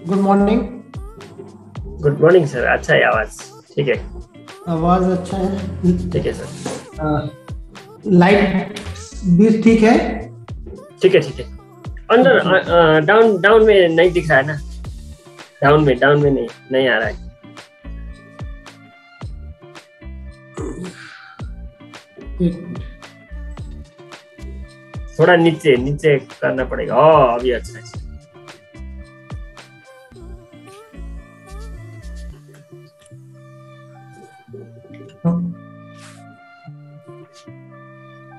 Good morning. Good morning sir. अच्छा है आवाज। ठीक है। आवाज अच्छा है। ठीक है सर। लाइट भी ठीक है। ठीक है ठीक है। अंदर ओके। डाउन डाउन में नहीं दिख रहा है ना। डाउन में नहीं नहीं आ रहा है। थोड़ा नीचे नीचे करना पड़ेगा। अभी अच्छा है।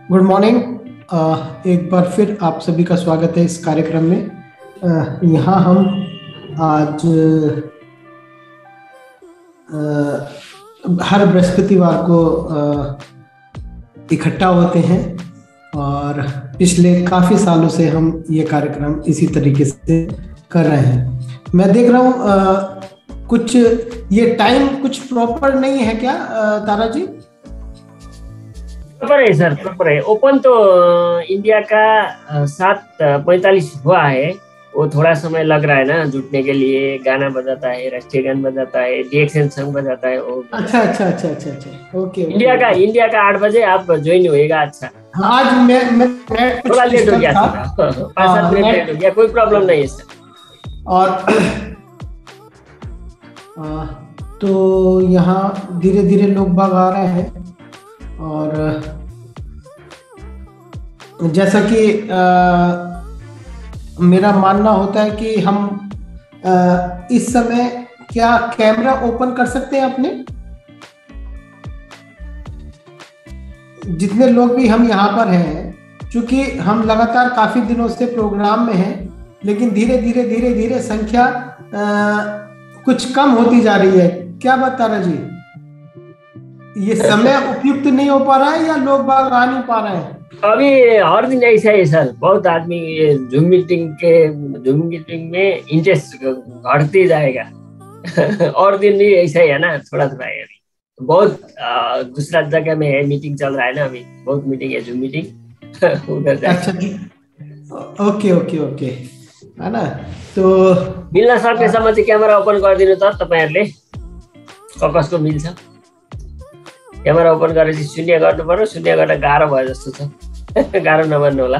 Good morning. एक बार फिर आप सभी का स्वागत है इस कार्यक्रम में। यहाँ हम आज हर बृहस्पतिवार को इकट्ठा होते हैं और पिछले काफ़ी सालों से हम ये कार्यक्रम इसी तरीके से कर रहे हैं। मैं देख रहा हूँ कुछ ये टाइम कुछ प्रॉपर नहीं है क्या तारा जी? प्रॉपर है सर, प्रॉपर है। ओपन तो इंडिया का 7:45 हुआ है। वो थोड़ा समय लग रहा है ना जुटने के लिए। गाना बजाता है, राष्ट्रीय गान बजाता है, डीएक्सन सॉन्ग बजाता है, वो अच्छा बजाता है। अच्छा अच्छा अच्छा अच्छा, ओके ओके इंडिया का ओके। इंडिया का 8 बजे आप ज्वाइन होएगा। अच्छा। हाँ, आज मैं कुछ थोड़ा लेट हो डिस्टर्ब गया था। सर। 5-7 मिनट लेट हो नेट गया, कोई प्रॉब्लम नहीं है सर। और आ, तो यहाँ धीरे धीरे लोग बाग आ रहे हैं और जैसा कि मेरा मानना होता है कि हम इस समय क्या कैमरा ओपन कर सकते हैं अपने? जितने लोग भी हम यहाँ पर हैं, क्योंकि हम लगातार काफी दिनों से प्रोग्राम में हैं, लेकिन धीरे धीरे संख्या कुछ कम होती जा रही है। क्या बात तारा जी, ये समय उपयुक्त नहीं हो पा रहा है या लोग बाग आ नहीं पा रहे हैं? अभी हर दिन ऐसा है सर। बहुत आदमी ये जूम मीटिंग में इंटरेस्ट घटते जाएगा। और दिन भी ऐसा ही है ना, थोड़ा थोड़ा है अभी। बहुत दूसरा जगह में है, मीटिंग चल रहा है ना अभी। बहुत मीटिंग है, जूम मीटिंग। उधर अच्छा जाएगा। जी। ओके ओके ओके, है ना? तो मिल्न सक्नेसम्म चाहिँ क्यामेरा ओपन गरिदिनु त तपाईँहरूले। कसको मिल्छ। क्यामेरा ओपन गरेपछि शून्य गर्नु पर्यो। शून्य गर्न गाह्रो भयो जस्तो छ। गाह्रो नमान्नु होला।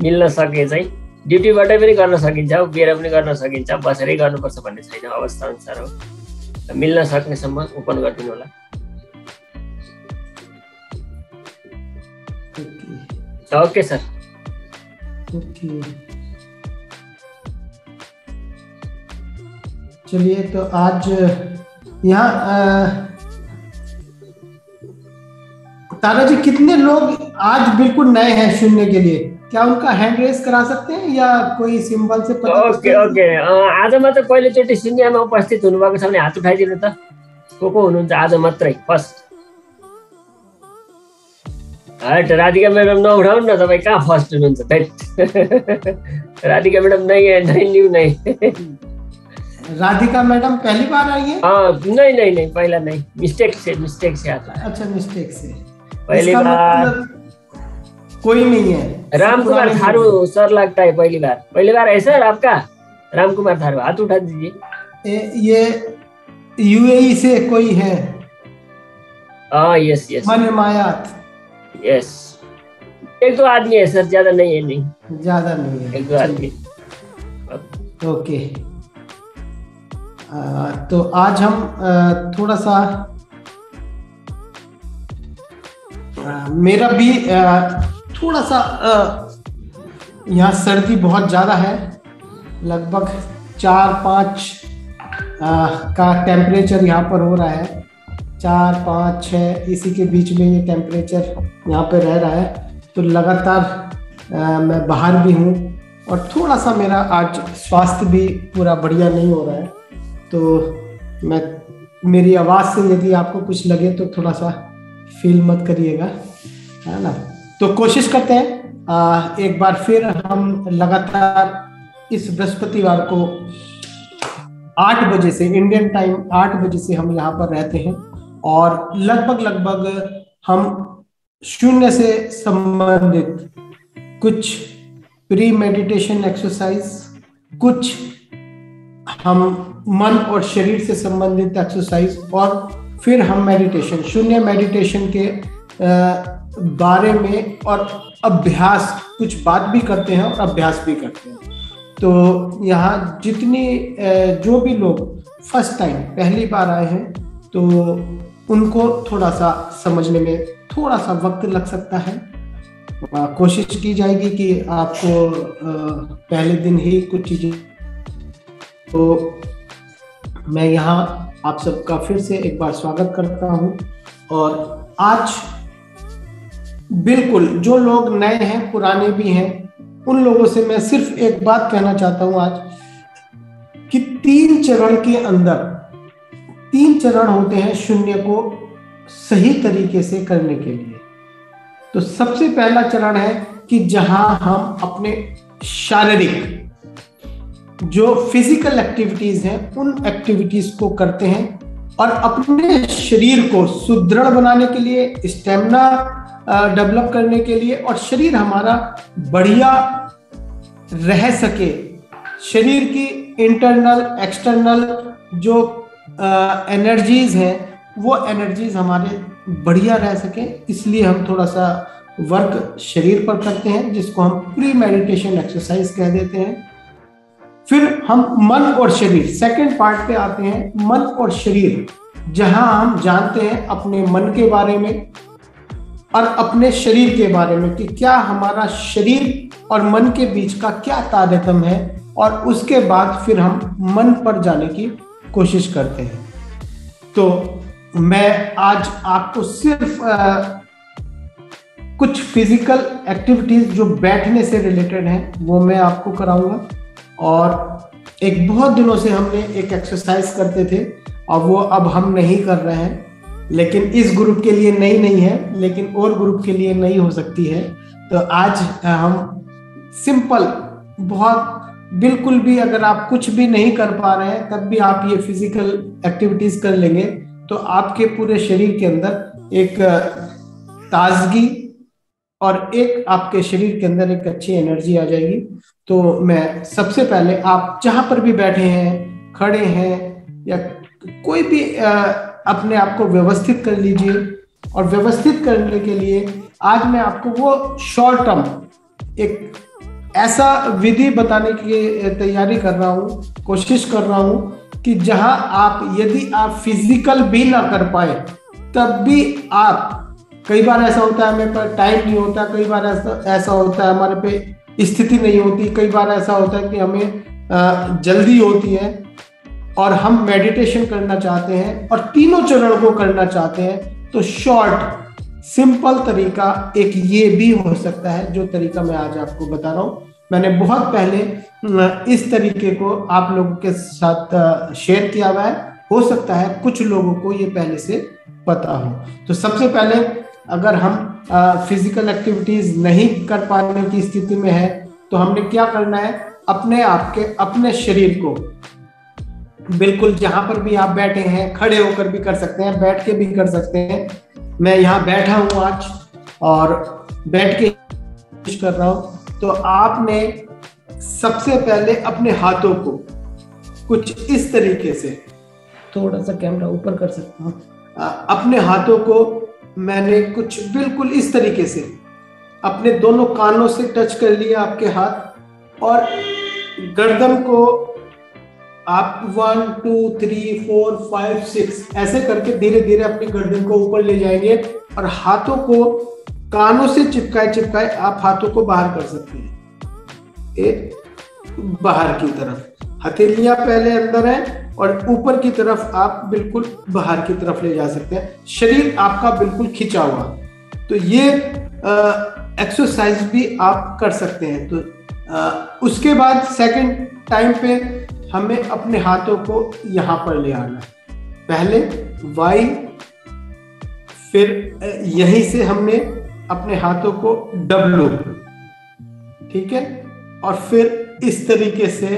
मिल्न सके चाहिँ ड्युटीबाटै पनि गर्न सकिन्छ, उभिएर पनि गर्न सकिन्छ, बसेरै गर्नुपर्छ भन्ने छैन, अवस्था अनुसार हो। मिल्न सक्नेसम्म ओपन गरिदिनु होला। Okay sir. ओके, चलिए तो आज यहाँ तारा जी कितने लोग आज बिल्कुल नए हैं सुनने के लिए? क्या उनका हैंड रेस करा सकते हैं या कोई सिंबल से पता ओके चल? ओके। आज मात्र पहिलोचोटि शून्यमा उपस्थित हुनुभएको छ भने हात उठाइदिनु त। को हुनुहुन्छ आज मात्रै फर्स्ट? हट, राधिका मैडम नउठाउनु न, तपाईँ कहाँ फर्स्ट हुनुहुन्छ त। राधिका मैडम नहीं है, नहीं न्यू नहीं। राधिका मैडम पहली बार आई है? नहीं नहीं नहीं, पहला नहीं। मिस्टेक से आता है। अच्छा, मिस्टेक से। पहली इसका बार मतलब कोई नहीं है, सब राम कुमार पुराने थारू लोग सर लगता है। पहली बार है सर आपका। राम कुमार थारू, हाथ उठा दीजिए। हैं। ये यूएई से कोई है? यस यस मन मायात? यस। एक दो आदमी है सर, ज्यादा नहीं है। नहीं, ज्यादा नहीं है, एक दो आदमी। चलिए। ओके। तो आज हम थोड़ा सा मेरा भी थोड़ा सा यहाँ सर्दी बहुत ज़्यादा है। लगभग 4-5 का टेम्परेचर यहाँ पर हो रहा है। 4-5-6 इसी के बीच में ये टेम्परेचर यहाँ पे रह रहा है। तो लगातार मैं बाहर भी हूँ और थोड़ा सा मेरा आज स्वास्थ्य भी पूरा बढ़िया नहीं हो रहा है। तो मेरी आवाज़ से यदि आपको कुछ लगे तो थोड़ा सा फील मत करिएगा, है ना? तो कोशिश करते हैं एक बार फिर हम लगातार इस बृहस्पतिवार को 8 बजे से, इंडियन टाइम 8 बजे से हम यहाँ पर रहते हैं और लगभग हम शून्य से संबंधित कुछ प्री मेडिटेशन एक्सरसाइज, कुछ हम मन और शरीर से संबंधित एक्सरसाइज, और फिर हम मेडिटेशन, शून्य मेडिटेशन के बारे में और अभ्यास, कुछ बात भी करते हैं और अभ्यास भी करते हैं। तो यहाँ जितनी जो भी लोग फर्स्ट टाइम, पहली बार आए हैं, तो उनको थोड़ा सा समझने में थोड़ा सा वक्त लग सकता है। कोशिश की जाएगी कि आपको पहले दिन ही कुछ चीजें। तो मैं यहाँ आप सबका फिर से एक बार स्वागत करता हूँ। और आज बिल्कुल जो लोग नए हैं, पुराने भी हैं, उन लोगों से मैं सिर्फ एक बात कहना चाहता हूँ आज, कि 3 चरण के अंदर 3 चरण होते हैं शून्य को सही तरीके से करने के लिए। तो सबसे पहला चरण है कि जहां हम अपने शारीरिक जो फिजिकल एक्टिविटीज हैं, उन एक्टिविटीज को करते हैं और अपने शरीर को सुदृढ़ बनाने के लिए, स्टेमिना डेवलप करने के लिए, और शरीर हमारा बढ़िया रह सके, शरीर की इंटरनल एक्सटर्नल जो एनर्जीज हैं, वो एनर्जीज हमारे बढ़िया रह सके, इसलिए हम थोड़ा सा वर्क शरीर पर करते हैं, जिसको हम प्री मेडिटेशन एक्सरसाइज कह देते हैं। फिर हम मन और शरीर, सेकंड पार्ट पे आते हैं, मन और शरीर, जहां हम जानते हैं अपने मन के बारे में और अपने शरीर के बारे में, कि क्या हमारा शरीर और मन के बीच का क्या तारतम्य है, और उसके बाद फिर हम मन पर जाने की कोशिश करते हैं। तो मैं आज आपको सिर्फ कुछ फिजिकल एक्टिविटीज जो बैठने से रिलेटेड हैं वो मैं आपको कराऊंगा। और एक बहुत दिनों से हमने एक एक्सरसाइज करते थे और वो अब हम नहीं कर रहे हैं, लेकिन इस ग्रुप के लिए नई नहीं है, लेकिन और ग्रुप के लिए नई हो सकती है। तो आज हम सिंपल, बहुत बिल्कुल भी, अगर आप कुछ भी नहीं कर पा रहे हैं तब भी आप ये फिजिकल एक्टिविटीज कर लेंगे तो आपके पूरे शरीर के अंदर एक ताजगी और एक आपके शरीर के अंदर एक अच्छी एनर्जी आ जाएगी। तो मैं सबसे पहले, आप जहां पर भी बैठे हैं, खड़े हैं या कोई भी, अपने आप को व्यवस्थित कर लीजिए। और व्यवस्थित करने के लिए आज मैं आपको वो शॉर्ट टर्म एक ऐसा विधि बताने की तैयारी कर रहा हूँ, कोशिश कर रहा हूँ कि जहां आप, यदि आप फिजिकल भी ना कर पाए तब भी आप, कई बार ऐसा होता है हमें पर टाइम नहीं होता, कई बार ऐसा होता है हमारे पे स्थिति नहीं होती, कई बार ऐसा होता है कि हमें जल्दी होती है और हम मेडिटेशन करना चाहते हैं और तीनों चरण को करना चाहते हैं। तो शॉर्ट सिंपल तरीका एक ये भी हो सकता है, जो तरीका मैं आज आपको बता रहा हूँ। मैंने बहुत पहले इस तरीके को आप लोगों के साथ शेयर किया हुआ है, हो सकता है कुछ लोगों को ये पहले से पता हो। तो सबसे पहले, अगर हम फिजिकल एक्टिविटीज नहीं कर पाने की स्थिति में है तो हमने क्या करना है, अपने आप के, अपने शरीर को बिल्कुल जहां पर भी आप बैठे हैं, खड़े होकर भी कर सकते हैं, बैठ के भी कर सकते हैं। मैं यहाँ बैठा हूँ आज और बैठ के कोशिश कर रहा हूँ। तो आपने सबसे पहले अपने हाथों को कुछ इस तरीके से, थोड़ा सा कैमरा ऊपर कर सकता हूँ, अपने हाथों को मैंने कुछ बिल्कुल इस तरीके से अपने दोनों कानों से टच कर लिया आपके हाथ, और गर्दन को आप 1 2 3 4 5 6 ऐसे करके धीरे धीरे अपनी गर्दन को ऊपर ले जाएंगे और हाथों को कानों से चिपकाए चिपकाए आप हाथों को बाहर कर सकते हैं, एक बाहर की तरफ, हथेलियां पहले अंदर है और ऊपर की तरफ आप बिल्कुल बाहर की तरफ ले जा सकते हैं, शरीर आपका बिल्कुल खिंचा हुआ। तो ये एक्सरसाइज भी आप कर सकते हैं। तो उसके बाद सेकंड टाइम पे हमें अपने हाथों को यहां पर ले आना है, पहले वाई, फिर यहीं से हमने अपने हाथों को डब्लू, ठीक है, और फिर इस तरीके से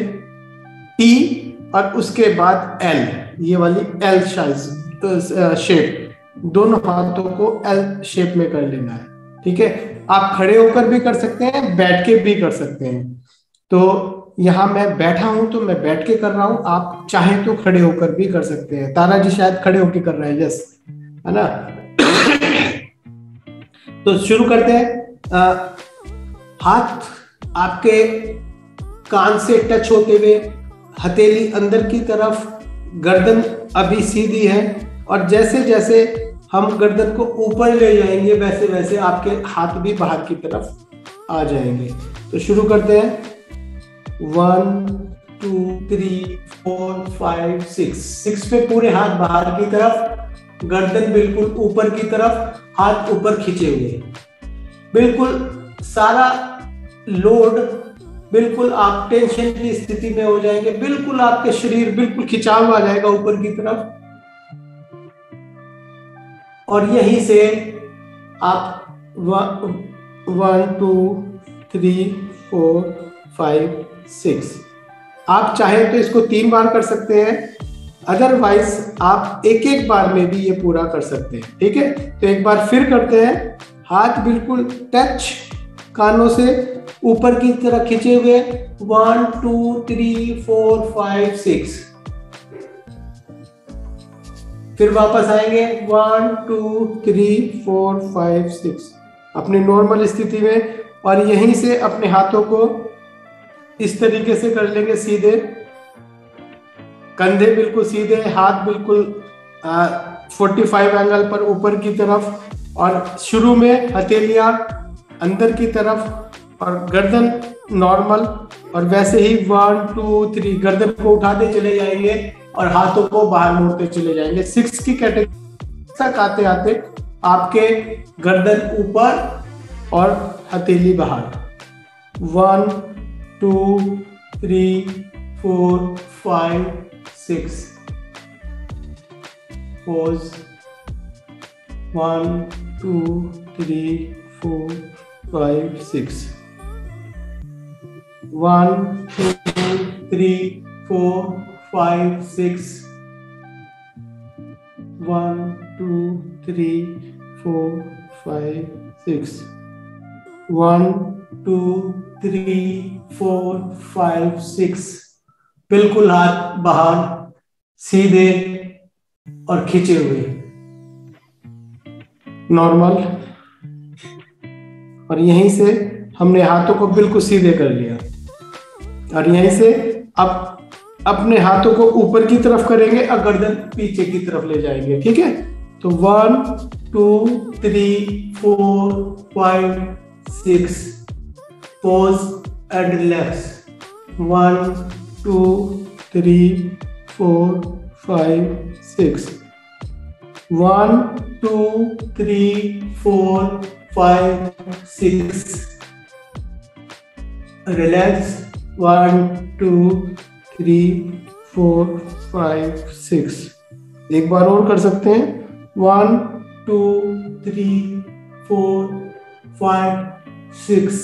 टी, और उसके बाद एल, ये वाली एल शेप, दोनों हाथों को एल शेप में कर लेना है, ठीक है। आप खड़े होकर भी कर सकते हैं, बैठ के भी कर सकते हैं। तो यहाँ मैं बैठा हूं तो मैं बैठ के कर रहा हूं, आप चाहे तो खड़े होकर भी कर सकते हैं। तारा जी शायद खड़े होकर कर रहे हैं, यस, है ना। तो शुरू करते हैं। हाथ आपके कान से टच होते हुए, हथेली अंदर की तरफ, गर्दन अभी सीधी है, और जैसे जैसे हम गर्दन को ऊपर ले जाएंगे वैसे वैसे आपके हाथ भी बाहर की तरफ आ जाएंगे। तो शुरू करते हैं। 1 2 3 4 5 6 पे पूरे हाथ बाहर की तरफ, गर्दन बिल्कुल ऊपर की तरफ, हाथ ऊपर खींचे हुए, बिल्कुल सारा लोड, बिल्कुल आप टेंशन की स्थिति में हो जाएंगे, बिल्कुल आपके शरीर बिल्कुल खिंचाव आ जाएगा ऊपर की तरफ। और यहीं से आप 1 2 3 4 5 6, आप चाहे तो इसको 3 बार कर सकते हैं, अदरवाइज आप एक एक बार में भी ये पूरा कर सकते हैं। ठीक है, तो एक बार फिर करते हैं। हाथ बिल्कुल टच, कानों से ऊपर की तरफ खींचे हुए, 1 2 3 4 5 6, फिर वापस आएंगे 1 2 3 4 5 6 अपनी नॉर्मल स्थिति में, और यहीं से अपने हाथों को इस तरीके से कर लेंगे सीधे, कंधे बिल्कुल सीधे, हाथ बिल्कुल 45 एंगल पर ऊपर की तरफ, और शुरू में हथेलियां अंदर की तरफ और गर्दन नॉर्मल, और वैसे ही 1 2 3 गर्दन को उठाते चले जाएंगे और हाथों को बाहर मोड़ते चले जाएंगे। 6 की कैटेगरी तक आते आते आपके गर्दन ऊपर और हथेली बाहर। 1 2 3 4 5 6 pause 1 2 3 4 5 6 1 2 3 4 5 6 1 2 3 4 5 6 1 2 3 4 5 6, बिल्कुल हाथ बाहर सीधे और खींचे हुए, नॉर्मल। और यहीं से हमने हाथों को बिल्कुल सीधे कर लिया, और यहीं से अब अपने हाथों को ऊपर की तरफ करेंगे और गर्दन पीछे की तरफ ले जाएंगे। ठीक है, तो 1 2 3 4 5 6 pause and relax 1 2 3 4 5 6 1 2 3 4 5 6 relax 1 2 3 4 5 6। एक बार और कर सकते हैं। 1 2 3 4 5 6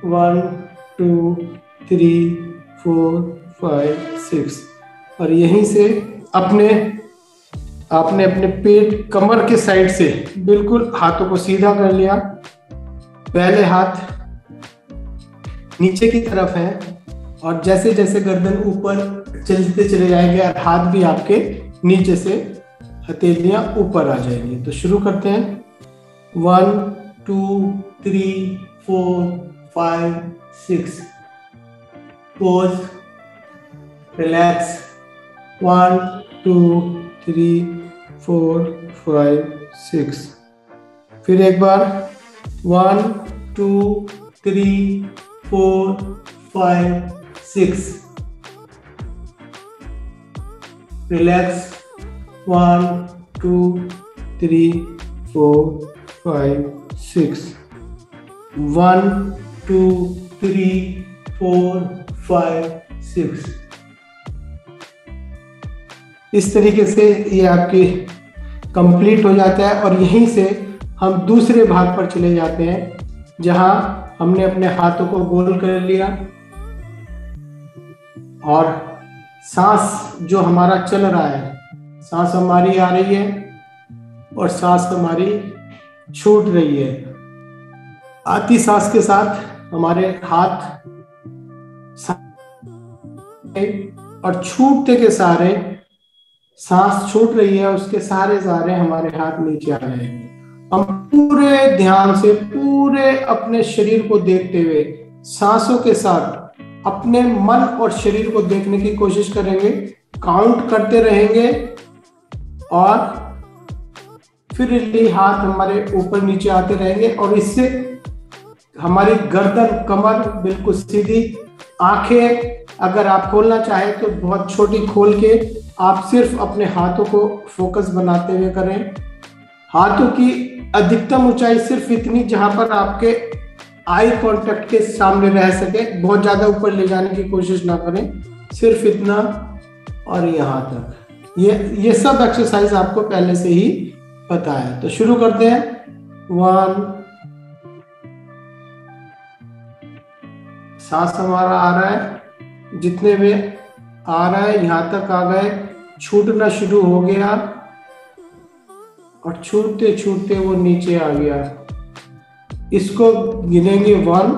1 2 3 4 5 6। और यहीं से आपने अपने पेट, कमर के साइड से बिल्कुल हाथों को सीधा कर लिया। पहले हाथ नीचे की तरफ है, और जैसे जैसे गर्दन ऊपर चलते चले जाएंगे और हाथ भी आपके नीचे से, हथेलियां ऊपर आ जाएंगी। तो शुरू करते हैं। 1 2 3 4 5 6 pause relax 1 2 3 4 5 6। फिर एक बार 1 2 3 4 5 6 relax 1 2 3 4 5 6 1 2 3 4 5 6। इस तरीके से ये आपकी कंप्लीट हो जाता है, और यहीं से हम दूसरे भाग पर चले जाते हैं जहां हमने अपने हाथों को गोल कर लिया, और सांस जो हमारा चल रहा है, सांस हमारी आ रही है और सांस हमारी छूट रही है। आती सांस के साथ हमारे हाथ और छूटते के सारे, सांस छूट रही है उसके सारे सारे हमारे हाथ नीचे आ रहे हैं। हम पूरे ध्यान से पूरे अपने शरीर को देखते हुए सांसों के साथ अपने मन और शरीर को देखने की कोशिश करेंगे, काउंट करते रहेंगे और फिर हाथ हमारे ऊपर नीचे आते रहेंगे और इससे हमारी गर्दन कमर बिल्कुल सीधी। आंखें अगर आप खोलना चाहें तो बहुत छोटी खोल के आप सिर्फ अपने हाथों को फोकस बनाते हुए करें। हाथों की अधिकतम ऊंचाई सिर्फ इतनी जहां पर आपके आई कांटेक्ट के सामने रह सके, बहुत ज्यादा ऊपर ले जाने की कोशिश ना करें, सिर्फ इतना और यहां तक। ये सब एक्सरसाइज आपको पहले से ही पता है। तो शुरू करते हैं। 1, सांस हमारा आ रहा है, जितने में आ रहा है यहां तक आ गए, छूटना शुरू हो गया और छूटते छूटते वो नीचे आ गया। इसको गिनेंगे 1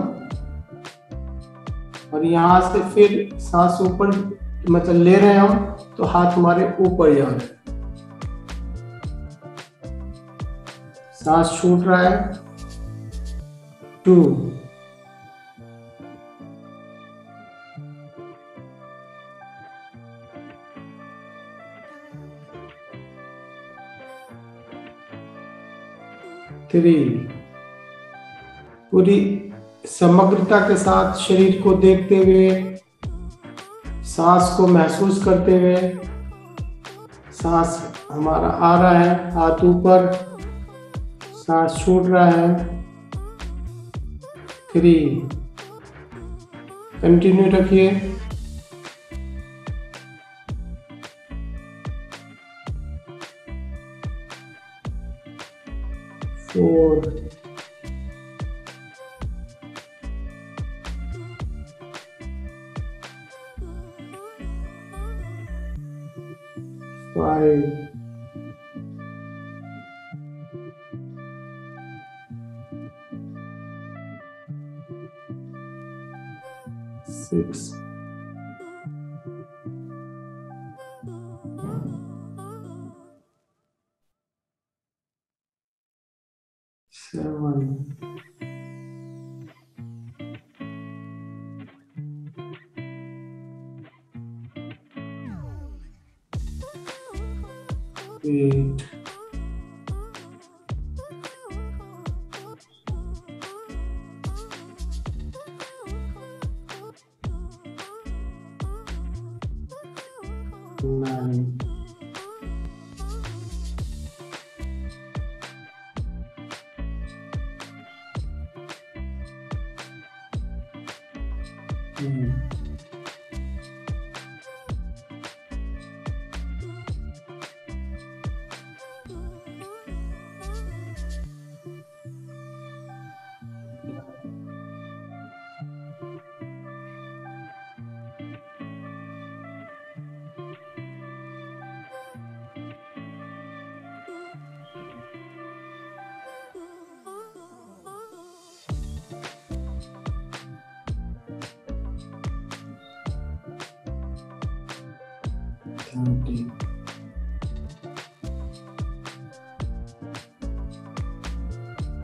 और यहां से फिर सांस ऊपर मतलब ले रहे हैं हम, तो हाथ हमारे ऊपर जा रहे हैं, सांस छूट रहा है। 2, 3, पूरी समग्रता के साथ शरीर को देखते हुए, सांस को महसूस करते हुए, सांस हमारा आ रहा है, हाथ ऊपर, सांस छूट रहा है। 3, कंटिन्यू रखिए। 4, 5, 6, 7, 8, 9, 10,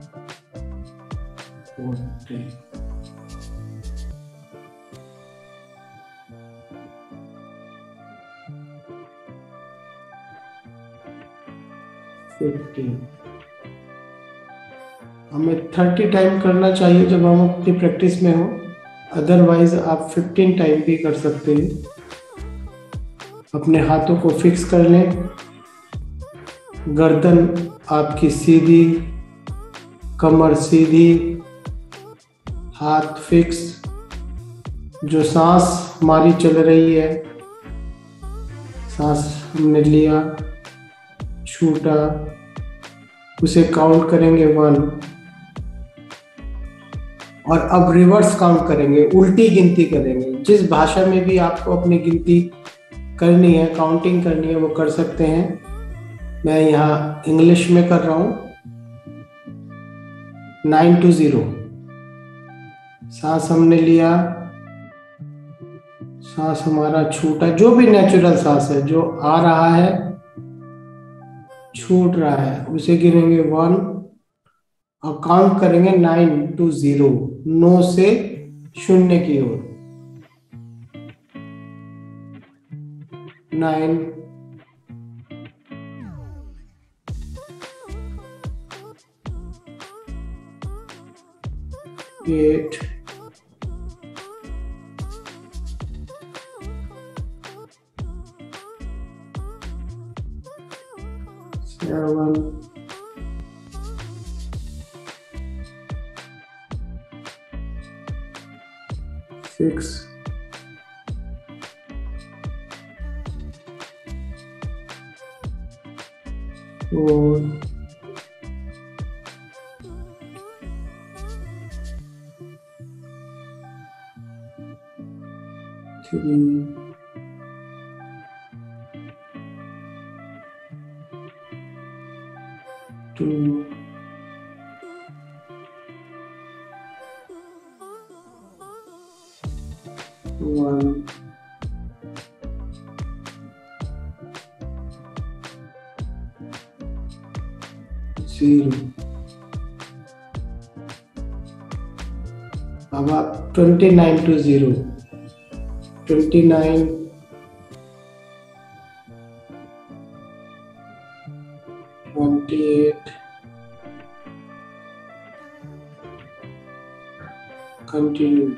30, 40, 50। हमें 30 टाइम करना चाहिए जब हम अपनी प्रैक्टिस में हो, अदरवाइज आप 15 टाइम भी कर सकते हैं। अपने हाथों को फिक्स कर लें, गर्दन आपकी सीधी, कमर सीधी, हाथ फिक्स। जो सांस हमारी चल रही है, सांस हमने लिया, छूटा, उसे काउंट करेंगे 1 और अब रिवर्स काउंट करेंगे, उल्टी गिनती करेंगे। जिस भाषा में भी आपको अपनी गिनती करनी है, काउंटिंग करनी है, वो कर सकते हैं। मैं यहाँ इंग्लिश में कर रहा हूँ। 9 to 0, सांस हमने लिया, सांस हमारा छूटा, जो भी नेचुरल सांस है जो आ रहा है छूट रहा है, उसे गिनेंगे 1 और काउंट करेंगे 9 to 0, 9 से 0 की ओर। 9, 8, 7, 6, 4, 3, 2, 1, 0। अब आप 29 to 0, 29, 28, continue,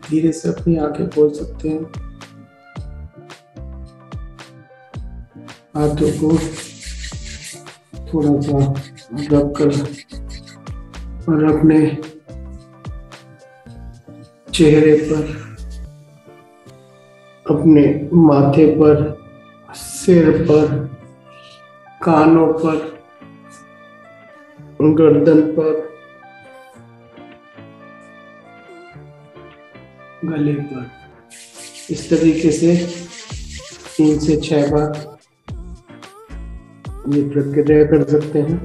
धीरे से अपनी आंखें खोल सकते हैं। हाथों को थोड़ा सा रब कर और अपने चेहरे पर, अपने माथे पर, सिर पर, कानों पर, गर्दन पर, गले पर, इस तरीके से 3 से 6 बार ये प्रक्रिया कर सकते हैं।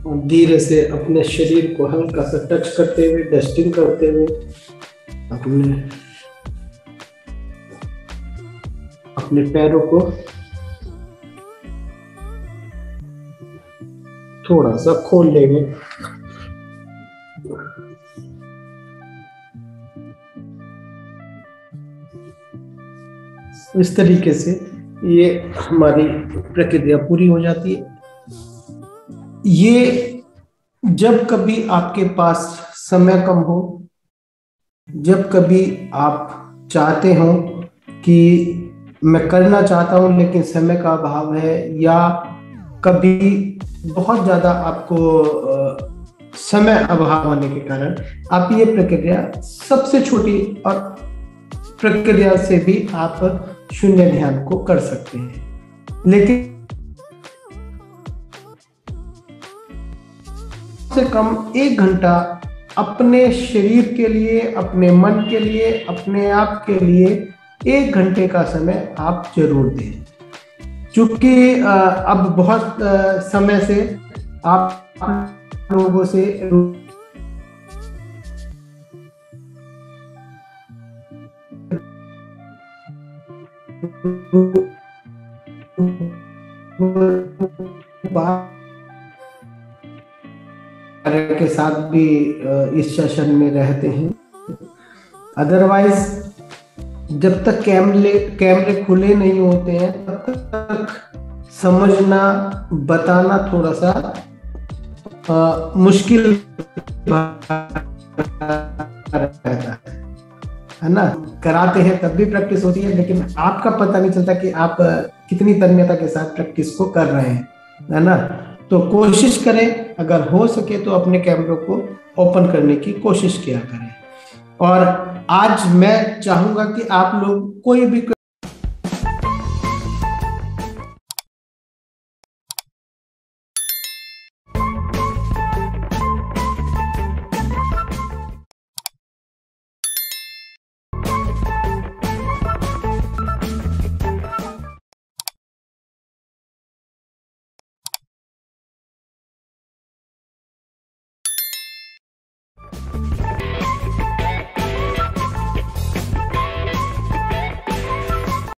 और धीरे से अपने शरीर को हल्का सा टच करते हुए, डस्टिंग करते हुए अपने पैरों को थोड़ा सा खोल लेंगे। इस तरीके से ये हमारी प्रक्रिया पूरी हो जाती है। ये जब कभी आपके पास समय कम हो, जब कभी आप चाहते हो कि मैं करना चाहता हूं लेकिन समय का अभाव है, या कभी बहुत ज्यादा आपको समय अभाव होने के कारण आप ये प्रक्रिया सबसे छोटी और प्रक्रिया से भी आप शून्य ध्यान को कर सकते हैं। लेकिन से कम 1 घंटा अपने शरीर के लिए, अपने मन के लिए, अपने आप के लिए 1 घंटे का समय आप जरूर दें। क्योंकि अब बहुत समय से आप लोगों से के साथ भी इस सेशन में रहते हैं। अदरवाइज जब तक कैमरे खुले नहीं होते हैं तब तक समझना, बताना थोड़ा सा मुश्किल रहता है ना। कराते हैं तब भी प्रैक्टिस होती है, लेकिन आपका पता नहीं चलता कि आप कितनी तन्मयता के साथ प्रैक्टिस को कर रहे हैं, है ना। तो कोशिश करें, अगर हो सके तो अपने कैमरों को ओपन करने की कोशिश किया करें। और आज मैं चाहूंगा कि आप लोग कोई भी